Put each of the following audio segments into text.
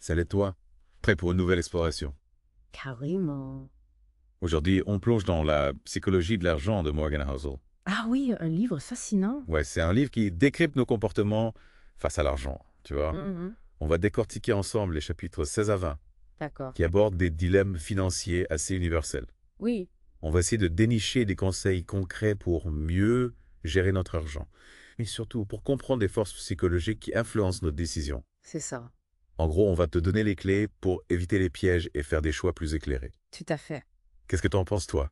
Salut toi, prêt pour une nouvelle exploration. Carrément. Aujourd'hui, on plonge dans la psychologie de l'argent de Morgan Housel. Ah oui, un livre fascinant. Ouais, c'est un livre qui décrypte nos comportements face à l'argent, tu vois. Mhm. On va décortiquer ensemble les chapitres 16 à 20 D'accord. qui abordent des dilemmes financiers assez universels. Oui, On va essayer de dénicher des conseils concrets pour mieux gérer notre argent, mais surtout pour comprendre les forces psychologiques qui influencent nos décisions. c'est ça. En gros, on va te donner les clés pour éviter les pièges et faire des choix plus éclairés. Tout à fait. Qu'est-ce que t'en penses, toi?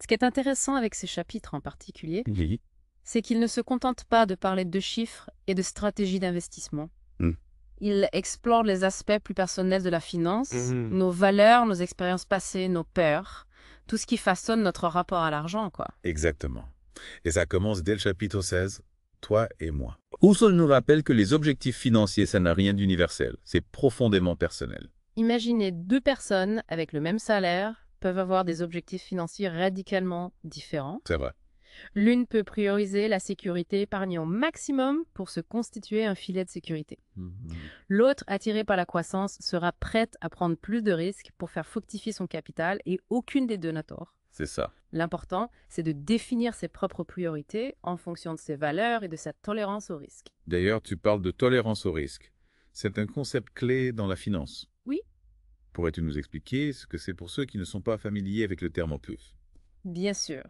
Ce qui est intéressant avec ces chapitres en particulier, Oui. c'est qu'ils ne se contentent pas de parler de chiffres et de stratégies d'investissement. Hmm. Ils explorent les aspects plus personnels de la finance, Mhm. nos valeurs, nos expériences passées, nos peurs, tout ce qui façonne notre rapport à l'argent, quoi. Exactement. Et ça commence dès le chapitre 16, toi et moi. Husserl nous rappelle que les objectifs financiers, ça n'a rien d'universel. C'est profondément personnel. Imaginez deux personnes avec le même salaire peuvent avoir des objectifs financiers radicalement différents. C'est vrai. L'une peut prioriser la sécurité, épargner au maximum pour se constituer un filet de sécurité. L'autre, attirée par la croissance, sera prête à prendre plus de risques pour faire fructifier son capital et aucune des deux n'a tort. C'est ça. L'important, c'est de définir ses propres priorités en fonction de ses valeurs et de sa tolérance au risque. D'ailleurs, tu parles de tolérance au risque. C'est un concept clé dans la finance. Oui, Pourrais-tu nous expliquer ce que c'est pour ceux qui ne sont pas familiers avec le terme en plus? bien sûr.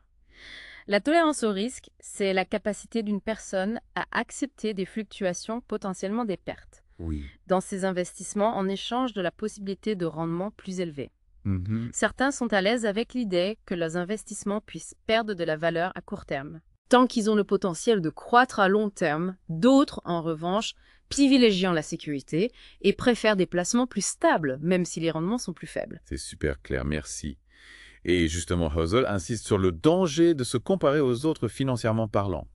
La tolérance au risque, c'est la capacité d'une personne à accepter des fluctuations, potentiellement des pertes, Oui. dans ses investissements en échange de la possibilité de rendements plus élevés. Mhm. Certains sont à l'aise avec l'idée que leurs investissements puissent perdre de la valeur à court terme, tant qu'ils ont le potentiel de croître à long terme. D'autres, en revanche, privilégient la sécurité et préfèrent des placements plus stables, même si les rendements sont plus faibles. C'est super clair, merci. Et justement, Husserl insiste sur le danger de se comparer aux autres financièrement parlant.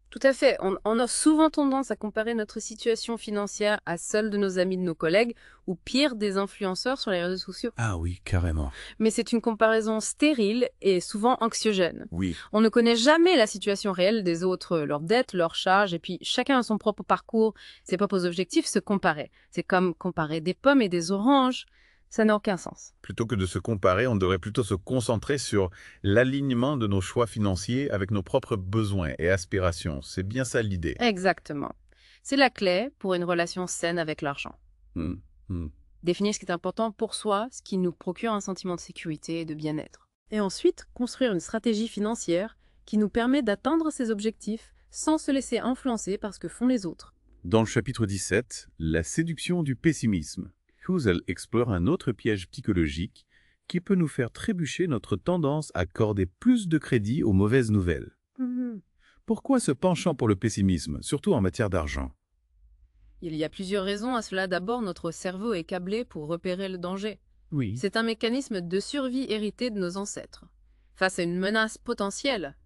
Tout à fait. On a souvent tendance à comparer notre situation financière à celle de nos amis, de nos collègues, ou pire, des influenceurs sur les réseaux sociaux. Ah oui, carrément. Mais c'est une comparaison stérile et souvent anxiogène. Oui. On ne connaît jamais la situation réelle des autres, leurs dettes, leurs charges, et puis chacun a son propre parcours, ses propres objectifs. Se comparer, c'est comme comparer des pommes et des oranges. Ça n'a aucun sens. Plutôt que de se comparer, on devrait plutôt se concentrer sur l'alignement de nos choix financiers avec nos propres besoins et aspirations. C'est bien ça l'idée. Exactement. C'est la clé pour une relation saine avec l'argent. Hmm, hmm. Définir ce qui est important pour soi, ce qui nous procure un sentiment de sécurité et de bien-être. Et ensuite, construire une stratégie financière qui nous permet d'atteindre ces objectifs sans se laisser influencer par ce que font les autres. Dans le chapitre 17, la séduction du pessimisme, Husserl explore un autre piège psychologique qui peut nous faire trébucher notre tendance à accorder plus de crédit aux mauvaises nouvelles. Pourquoi ce penchant pour le pessimisme, surtout en matière d'argent? Il y a plusieurs raisons à cela. D'abord, notre cerveau est câblé pour repérer le danger. Oui. C'est un mécanisme de survie hérité de nos ancêtres. Face à une menace potentielle,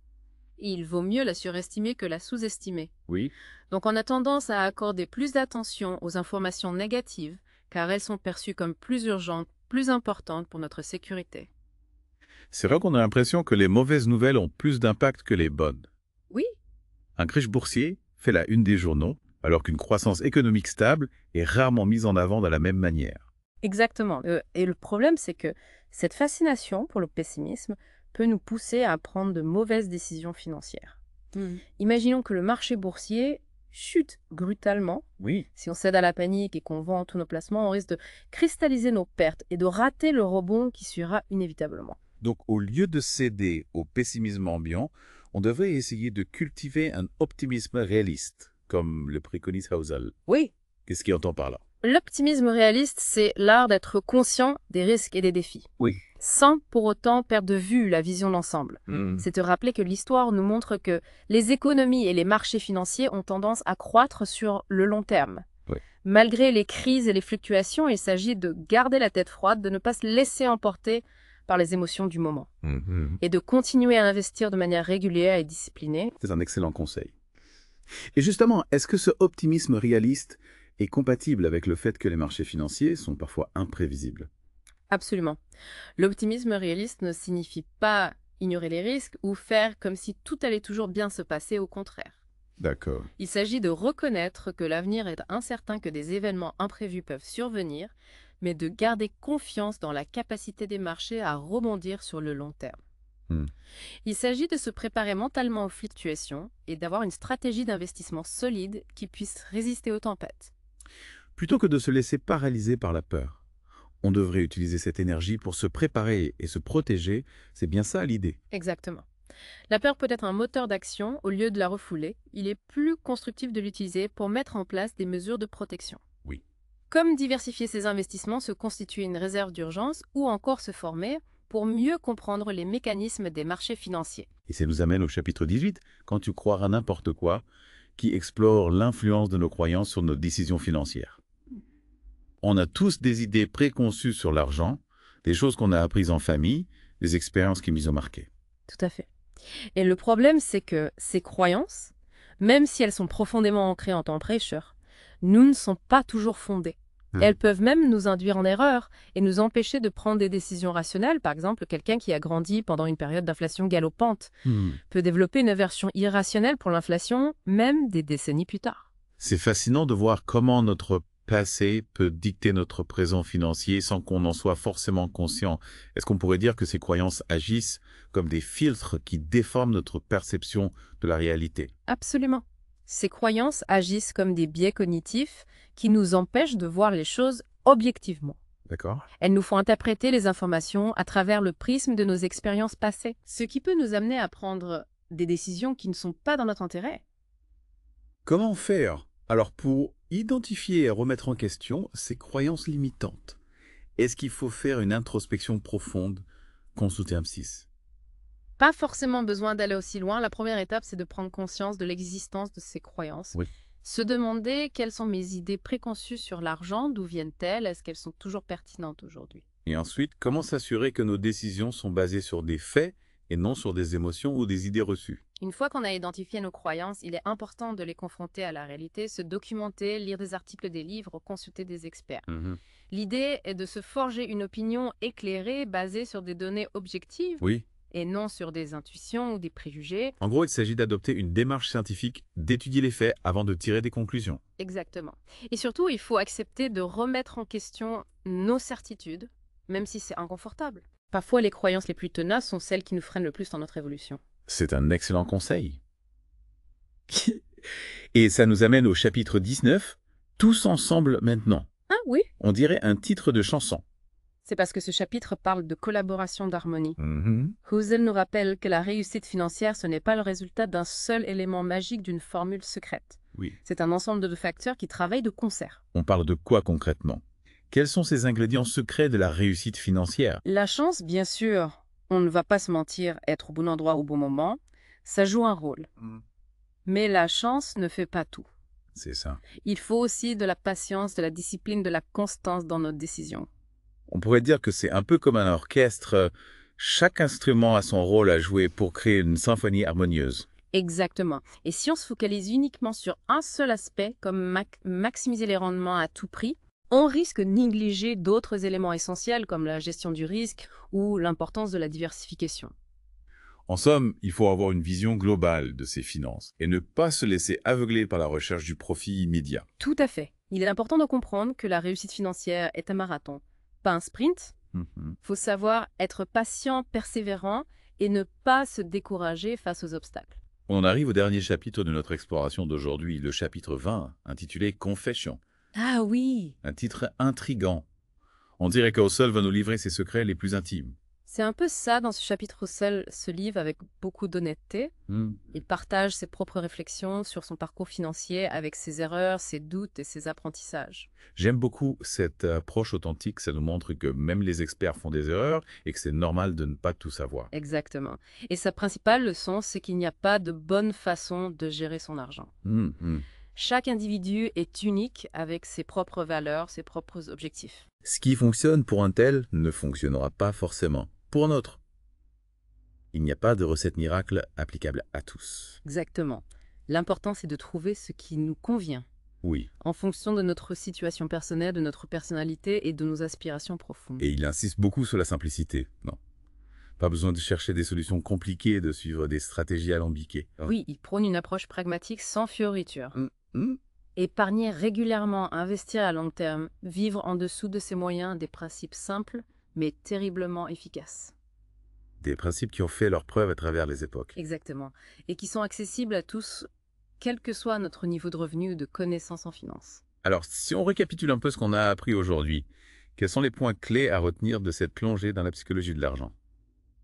il vaut mieux la surestimer que la sous-estimer. Oui. Donc on a tendance à accorder plus d'attention aux informations négatives, car elles sont perçues comme plus urgentes, plus importantes pour notre sécurité. C'est vrai qu'on a l'impression que les mauvaises nouvelles ont plus d'impact que les bonnes. Oui, Un crash boursier fait la une des journaux, alors qu'une croissance économique stable est rarement mise en avant de la même manière. exactement. Et le problème, c'est que cette fascination pour le pessimisme peut nous pousser à prendre de mauvaises décisions financières. Imaginons que le marché boursier chute brutalement. Oui. Si on cède à la panique et qu'on vend tous nos placements, on risque de cristalliser nos pertes et de rater le rebond qui suivra inévitablement. Donc, au lieu de céder au pessimisme ambiant, on devrait essayer de cultiver un optimisme réaliste, comme le préconise Husserl. Oui, Qu'est-ce qu'il entend par là? l'optimisme réaliste, c'est l'art d'être conscient des risques et des défis, Oui. sans pour autant perdre de vue la vision d'ensemble. C'est de rappeler que l'histoire nous montre que les économies et les marchés financiers ont tendance à croître sur le long terme. Oui. Malgré les crises et les fluctuations, il s'agit de garder la tête froide, de ne pas se laisser emporter par les émotions du moment et de continuer à investir de manière régulière et disciplinée. C'est un excellent conseil. Et justement, est-ce que ce optimisme réaliste est compatible avec le fait que les marchés financiers sont parfois imprévisibles? Absolument. L'optimisme réaliste ne signifie pas ignorer les risques ou faire comme si tout allait toujours bien se passer, au contraire. D'accord. Il s'agit de reconnaître que l'avenir est incertain, que des événements imprévus peuvent survenir, mais de garder confiance dans la capacité des marchés à rebondir sur le long terme. Hmm. Il s'agit de se préparer mentalement aux fluctuations et d'avoir une stratégie d'investissement solide qui puisse résister aux tempêtes. Plutôt que de se laisser paralyser par la peur, on devrait utiliser cette énergie pour se préparer et se protéger. C'est bien ça l'idée. Exactement. La peur peut être un moteur d'action au lieu de la refouler. Il est plus constructif de l'utiliser pour mettre en place des mesures de protection. Oui. Comme diversifier ses investissements, se constituer une réserve d'urgence ou encore se former pour mieux comprendre les mécanismes des marchés financiers. Et ça nous amène au chapitre 18, quand tu croiras à n'importe quoi, qui explore l'influence de nos croyances sur nos décisions financières. On a tous des idées préconçues sur l'argent, des choses qu'on a apprises en famille, des expériences qui nous ont marquées. Tout à fait. Et le problème, c'est que ces croyances, même si elles sont profondément ancrées en tant que prêcheurs, nous ne sont pas toujours fondées. Elles peuvent même nous induire en erreur et nous empêcher de prendre des décisions rationnelles. Par exemple, quelqu'un qui a grandi pendant une période d'inflation galopante peut développer une aversion irrationnelle pour l'inflation, même des décennies plus tard. C'est fascinant de voir comment notre passé peut dicter notre présent financier sans qu'on en soit forcément conscient. Est-ce qu'on pourrait dire que ces croyances agissent comme des filtres qui déforment notre perception de la réalité? Absolument. Ces croyances agissent comme des biais cognitifs qui nous empêchent de voir les choses objectivement. D'accord. Elles nous font interpréter les informations à travers le prisme de nos expériences passées, ce qui peut nous amener à prendre des décisions qui ne sont pas dans notre intérêt. Comment faire alors pour identifier et remettre en question ces croyances limitantes? Est-ce qu'il faut faire une introspection profonde, consulter un psy? Pas forcément besoin d'aller aussi loin. La première étape, c'est de prendre conscience de l'existence de ces croyances. Oui. Se demander quelles sont mes idées préconçues sur l'argent, d'où viennent-elles, est-ce qu'elles sont toujours pertinentes aujourd'hui? Et ensuite, comment s'assurer que nos décisions sont basées sur des faits et non sur des émotions ou des idées reçues? Une fois qu'on a identifié nos croyances, il est important de les confronter à la réalité, se documenter, lire des articles, des livres, consulter des experts. L'idée est de se forger une opinion éclairée basée sur des données objectives Oui. et non sur des intuitions ou des préjugés. En gros, il s'agit d'adopter une démarche scientifique, d'étudier les faits avant de tirer des conclusions. Exactement. Et surtout, il faut accepter de remettre en question nos certitudes, même si c'est inconfortable. Parfois, les croyances les plus tenaces sont celles qui nous freinent le plus dans notre évolution. C'est un excellent conseil. Et ça nous amène au chapitre 19, Tous ensemble maintenant. Ah oui? On dirait un titre de chanson. C'est parce que ce chapitre parle de collaboration, d'harmonie. Husserl nous rappelle que la réussite financière, ce n'est pas le résultat d'un seul élément magique, d'une formule secrète. Oui. C'est un ensemble de facteurs qui travaillent de concert. On parle de quoi concrètement? Quels sont ces ingrédients secrets de la réussite financière? La chance, bien sûr, on ne va pas se mentir, être au bon endroit au bon moment, ça joue un rôle. Mais la chance ne fait pas tout. C'est ça. Il faut aussi de la patience, de la discipline, de la constance dans nos décisions. On pourrait dire que c'est un peu comme un orchestre. Chaque instrument a son rôle à jouer pour créer une symphonie harmonieuse. Exactement. Et si on se focalise uniquement sur un seul aspect, comme maximiser les rendements à tout prix, on risque de négliger d'autres éléments essentiels comme la gestion du risque ou l'importance de la diversification. En somme, il faut avoir une vision globale de ses finances et ne pas se laisser aveugler par la recherche du profit immédiat. Tout à fait. Il est important de comprendre que la réussite financière est un marathon, pas un sprint. Faut savoir être patient, persévérant et ne pas se décourager face aux obstacles. On en arrive au dernier chapitre de notre exploration d'aujourd'hui, le chapitre 20, intitulé Confession. Ah oui! Un titre intrigant. On dirait qu'Husserl va nous livrer ses secrets les plus intimes. C'est un peu ça dans ce chapitre. Husserl se livre avec beaucoup d'honnêteté. Il partage ses propres réflexions sur son parcours financier avec ses erreurs, ses doutes et ses apprentissages. J'aime beaucoup cette approche authentique. Ça nous montre que même les experts font des erreurs et que c'est normal de ne pas tout savoir. Exactement. Et sa principale leçon, c'est qu'il n'y a pas de bonne façon de gérer son argent. Chaque individu est unique avec ses propres valeurs, ses propres objectifs. Ce qui fonctionne pour un tel ne fonctionnera pas forcément pour un autre. Il n'y a pas de recette miracle applicable à tous. Exactement. L'important, c'est de trouver ce qui nous convient. Oui. En fonction de notre situation personnelle, de notre personnalité et de nos aspirations profondes. Et il insiste beaucoup sur la simplicité, non? Pas besoin de chercher des solutions compliquées et de suivre des stratégies alambiquées. Oui, il prône une approche pragmatique sans fioritures. Hum, hum. Épargner régulièrement, investir à long terme, vivre en dessous de ses moyens, des principes simples, mais terriblement efficaces. Des principes qui ont fait leurs preuves à travers les époques. Exactement. Et qui sont accessibles à tous, quel que soit notre niveau de revenu ou de connaissance en finance. Alors, si on récapitule un peu ce qu'on a appris aujourd'hui, quels sont les points clés à retenir de cette plongée dans la psychologie de l'argent?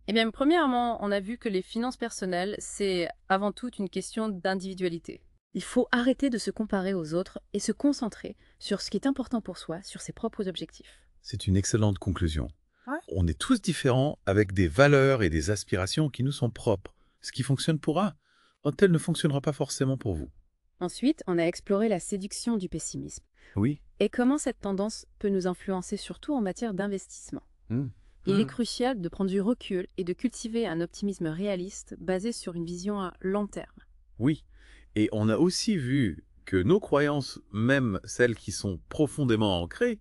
Eh bien, premièrement, on a vu que les finances personnelles, c'est avant tout une question d'individualité. Il faut arrêter de se comparer aux autres et se concentrer sur ce qui est important pour soi, sur ses propres objectifs. C'est une excellente conclusion. Ouais. On est tous différents avec des valeurs et des aspirations qui nous sont propres. Ce qui fonctionne pour un tel ne fonctionnera pas forcément pour vous. Ensuite, on a exploré la séduction du pessimisme Oui. et comment cette tendance peut nous influencer surtout en matière d'investissement. Il est crucial de prendre du recul et de cultiver un optimisme réaliste basé sur une vision à long terme. Oui. Et on a aussi vu que nos croyances, même celles qui sont profondément ancrées,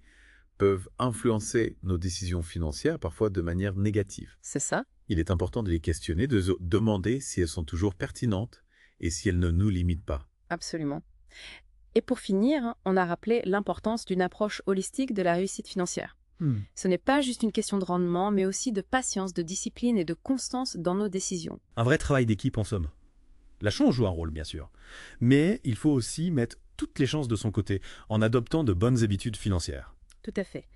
peuvent influencer nos décisions financières, parfois de manière négative. C'est ça? Il est important de les questionner, de se demander si elles sont toujours pertinentes et si elles ne nous limitent pas. Absolument. Et pour finir, on a rappelé l'importance d'une approche holistique de la réussite financière. Ce n'est pas juste une question de rendement, mais aussi de patience, de discipline et de constance dans nos décisions. Un vrai travail d'équipe en somme. La chance joue un rôle, bien sûr. Mais il faut aussi mettre toutes les chances de son côté en adoptant de bonnes habitudes financières. Tout à fait.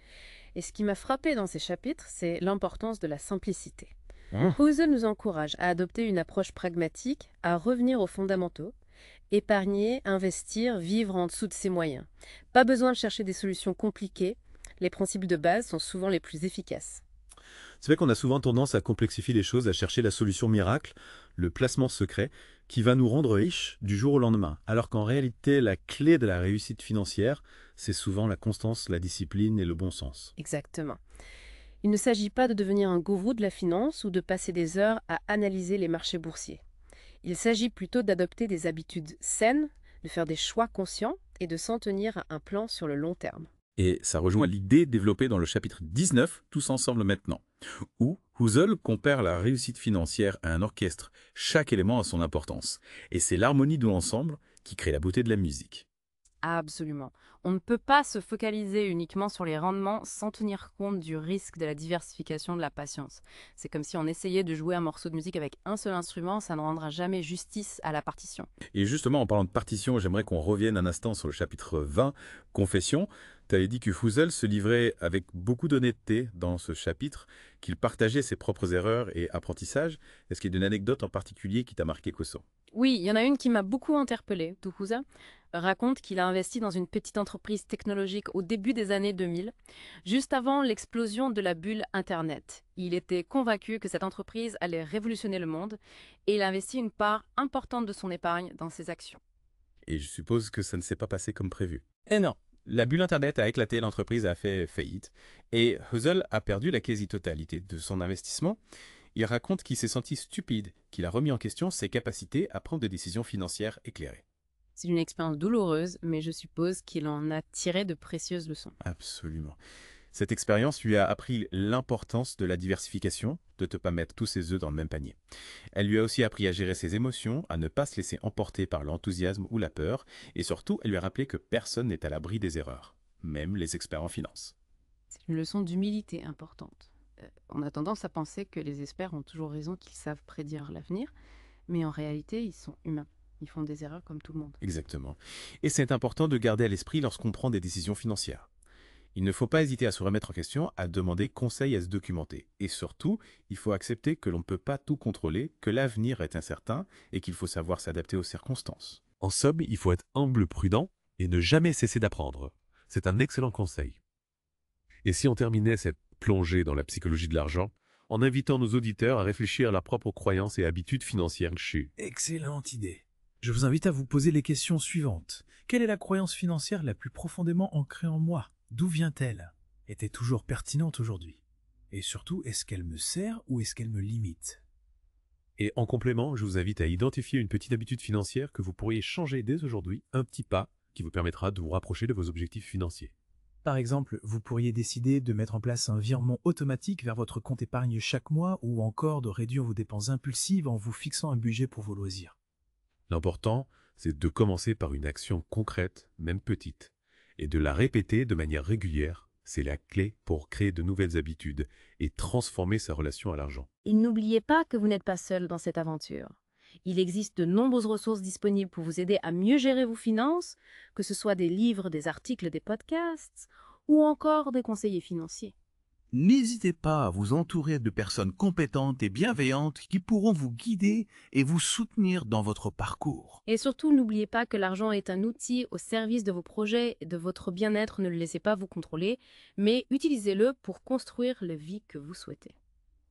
Et ce qui m'a frappé dans ces chapitres, c'est l'importance de la simplicité. Mmh. Husserl nous encourage à adopter une approche pragmatique, à revenir aux fondamentaux, épargner, investir, vivre en dessous de ses moyens. Pas besoin de chercher des solutions compliquées, les principes de base sont souvent les plus efficaces. C'est vrai qu'on a souvent tendance à complexifier les choses, à chercher la solution miracle, le placement secret, qui va nous rendre riches du jour au lendemain. Alors qu'en réalité, la clé de la réussite financière, c'est souvent la constance, la discipline et le bon sens. Exactement. Il ne s'agit pas de devenir un gourou de la finance ou de passer des heures à analyser les marchés boursiers. Il s'agit plutôt d'adopter des habitudes saines, de faire des choix conscients et de s'en tenir à un plan sur le long terme. Et ça rejoint l'idée développée dans le chapitre 19, Tous ensemble maintenant, où Husserl compare la réussite financière à un orchestre, chaque élément a son importance. Et c'est l'harmonie de l'ensemble qui crée la beauté de la musique. Absolument. On ne peut pas se focaliser uniquement sur les rendements sans tenir compte du risque de la diversification de la patience. C'est comme si on essayait de jouer un morceau de musique avec un seul instrument, ça ne rendra jamais justice à la partition. Et justement, en parlant de partition, j'aimerais qu'on revienne un instant sur le chapitre 20, Confession. Tu avais dit que Husserl se livrait avec beaucoup d'honnêteté dans ce chapitre, qu'il partageait ses propres erreurs et apprentissages. Est-ce qu'il y a une anecdote en particulier qui t'a marqué, Kosso? Oui, il y en a une qui m'a beaucoup interpellée. Tuhuza raconte qu'il a investi dans une petite entreprise technologique au début des années 2000, juste avant l'explosion de la bulle Internet. Il était convaincu que cette entreprise allait révolutionner le monde et il a investi une part importante de son épargne dans ses actions. Et je suppose que ça ne s'est pas passé comme prévu. Et non, la bulle Internet a éclaté, l'entreprise a fait faillite. Et Husserl a perdu la quasi-totalité de son investissement. Il raconte qu'il s'est senti stupide, qu'il a remis en question ses capacités à prendre des décisions financières éclairées. C'est une expérience douloureuse, mais je suppose qu'il en a tiré de précieuses leçons. Absolument. Cette expérience lui a appris l'importance de la diversification, de ne pas mettre tous ses œufs dans le même panier. Elle lui a aussi appris à gérer ses émotions, à ne pas se laisser emporter par l'enthousiasme ou la peur, et surtout, elle lui a rappelé que personne n'est à l'abri des erreurs, même les experts en finance. C'est une leçon d'humilité importante. On a tendance à penser que les experts ont toujours raison, qu'ils savent prédire l'avenir, mais en réalité, ils sont humains. Ils font des erreurs comme tout le monde. Exactement. Et c'est important de garder à l'esprit lorsqu'on prend des décisions financières. Il ne faut pas hésiter à se remettre en question, à demander conseil, à se documenter. Et surtout, il faut accepter que l'on ne peut pas tout contrôler, que l'avenir est incertain et qu'il faut savoir s'adapter aux circonstances. En somme, il faut être humble, prudent et ne jamais cesser d'apprendre. C'est un excellent conseil. Et si on terminait cette plongée dans la psychologie de l'argent en invitant nos auditeurs à réfléchir à leurs propres croyances et habitudes financières chez... Excellente idée. Je vous invite à vous poser les questions suivantes. Quelle est la croyance financière la plus profondément ancrée en moi? D'où vient-elle? Est-elle toujours pertinente aujourd'hui? Et surtout, est-ce qu'elle me sert ou est-ce qu'elle me limite? Et en complément, je vous invite à identifier une petite habitude financière que vous pourriez changer dès aujourd'hui, un petit pas qui vous permettra de vous rapprocher de vos objectifs financiers. Par exemple, vous pourriez décider de mettre en place un virement automatique vers votre compte épargne chaque mois ou encore de réduire vos dépenses impulsives en vous fixant un budget pour vos loisirs. L'important, c'est de commencer par une action concrète, même petite, et de la répéter de manière régulière. C'est la clé pour créer de nouvelles habitudes et transformer sa relation à l'argent. Et n'oubliez pas que vous n'êtes pas seul dans cette aventure. Il existe de nombreuses ressources disponibles pour vous aider à mieux gérer vos finances, que ce soit des livres, des articles, des podcasts ou encore des conseillers financiers. N'hésitez pas à vous entourer de personnes compétentes et bienveillantes qui pourront vous guider et vous soutenir dans votre parcours. Et surtout, n'oubliez pas que l'argent est un outil au service de vos projets et de votre bien-être. Ne le laissez pas vous contrôler, mais utilisez-le pour construire la vie que vous souhaitez.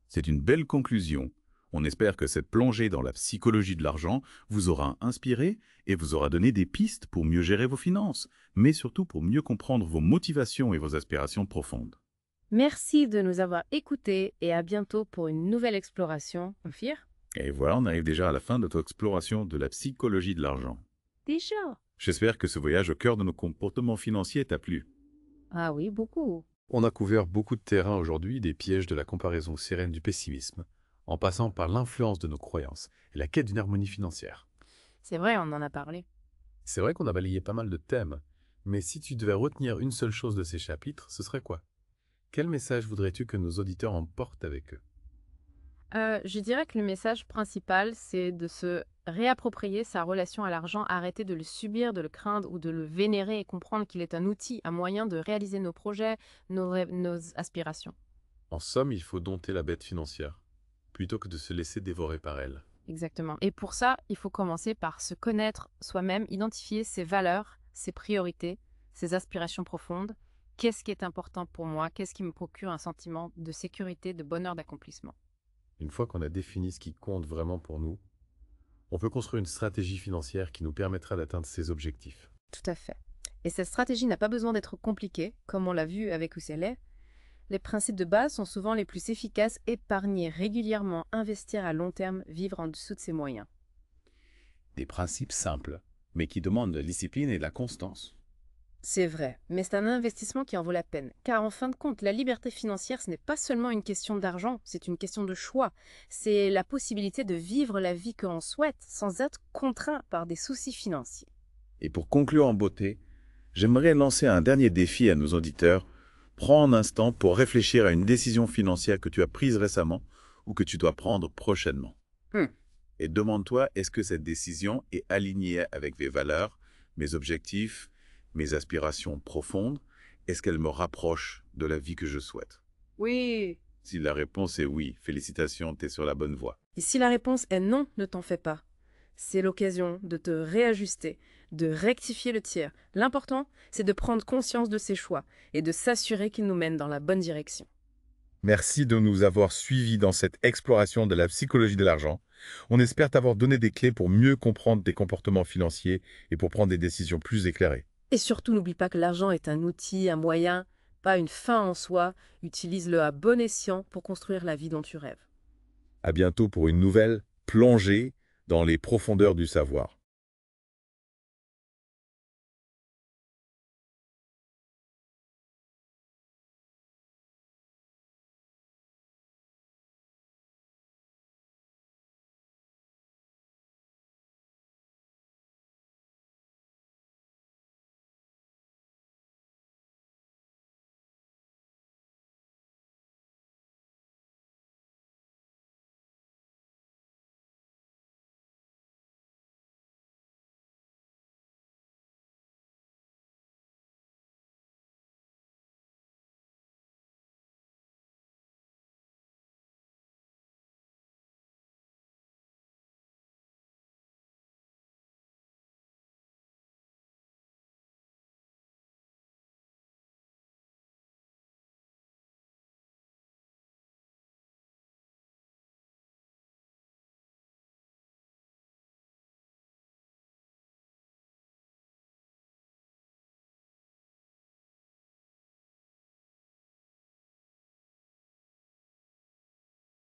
C'est une belle conclusion. On espère que cette plongée dans la psychologie de l'argent vous aura inspiré et vous aura donné des pistes pour mieux gérer vos finances, mais surtout pour mieux comprendre vos motivations et vos aspirations profondes. Merci de nous avoir écoutés et à bientôt pour une nouvelle exploration. Ophir? Et voilà, on arrive déjà à la fin de notre exploration de la psychologie de l'argent. Déjà? J'espère que ce voyage au cœur de nos comportements financiers t'a plu. Ah oui, beaucoup. On a couvert beaucoup de terrain aujourd'hui, des pièges de la comparaison sereine du pessimisme, en passant par l'influence de nos croyances et la quête d'une harmonie financière. C'est vrai, on en a parlé. C'est vrai qu'on a balayé pas mal de thèmes, mais si tu devais retenir une seule chose de ces chapitres, ce serait quoi? Quel message voudrais-tu que nos auditeurs emportent avec eux? Je dirais que le message principal, c'est de se réapproprier sa relation à l'argent, arrêter de le subir, de le craindre ou de le vénérer et comprendre qu'il est un outil, un moyen de réaliser nos projets, nos aspirations. En somme, il faut dompter la bête financière, plutôt que de se laisser dévorer par elle. Exactement. Et pour ça, il faut commencer par se connaître soi-même, identifier ses valeurs, ses priorités, ses aspirations profondes. Qu'est-ce qui est important pour moi? Qu'est-ce qui me procure un sentiment de sécurité, de bonheur, d'accomplissement? Une fois qu'on a défini ce qui compte vraiment pour nous, on peut construire une stratégie financière qui nous permettra d'atteindre ces objectifs. Tout à fait. Et cette stratégie n'a pas besoin d'être compliquée, comme on l'a vu avec Ousselet. Les principes de base sont souvent les plus efficaces: épargner régulièrement, investir à long terme, vivre en dessous de ses moyens. Des principes simples, mais qui demandent de la discipline et de la constance. C'est vrai, mais c'est un investissement qui en vaut la peine. Car en fin de compte, la liberté financière, ce n'est pas seulement une question d'argent, c'est une question de choix. C'est la possibilité de vivre la vie que l'on souhaite sans être contraint par des soucis financiers. Et pour conclure en beauté, j'aimerais lancer un dernier défi à nos auditeurs. Prends un instant pour réfléchir à une décision financière que tu as prise récemment ou que tu dois prendre prochainement. Et demande-toi, est-ce que cette décision est alignée avec mes valeurs, mes objectifs, mes aspirations profondes? Est-ce qu'elle me rapproche de la vie que je souhaite? Oui. Si la réponse est oui, félicitations, tu es sur la bonne voie. Et si la réponse est non, ne t'en fais pas. C'est l'occasion de te réajuster, de rectifier le tir. L'important, c'est de prendre conscience de ses choix et de s'assurer qu'ils nous mènent dans la bonne direction. Merci de nous avoir suivis dans cette exploration de la psychologie de l'argent. On espère t'avoir donné des clés pour mieux comprendre tes comportements financiers et pour prendre des décisions plus éclairées. Et surtout, n'oublie pas que l'argent est un outil, un moyen, pas une fin en soi. Utilise-le à bon escient pour construire la vie dont tu rêves. À bientôt pour une nouvelle plongée dans les profondeurs du savoir.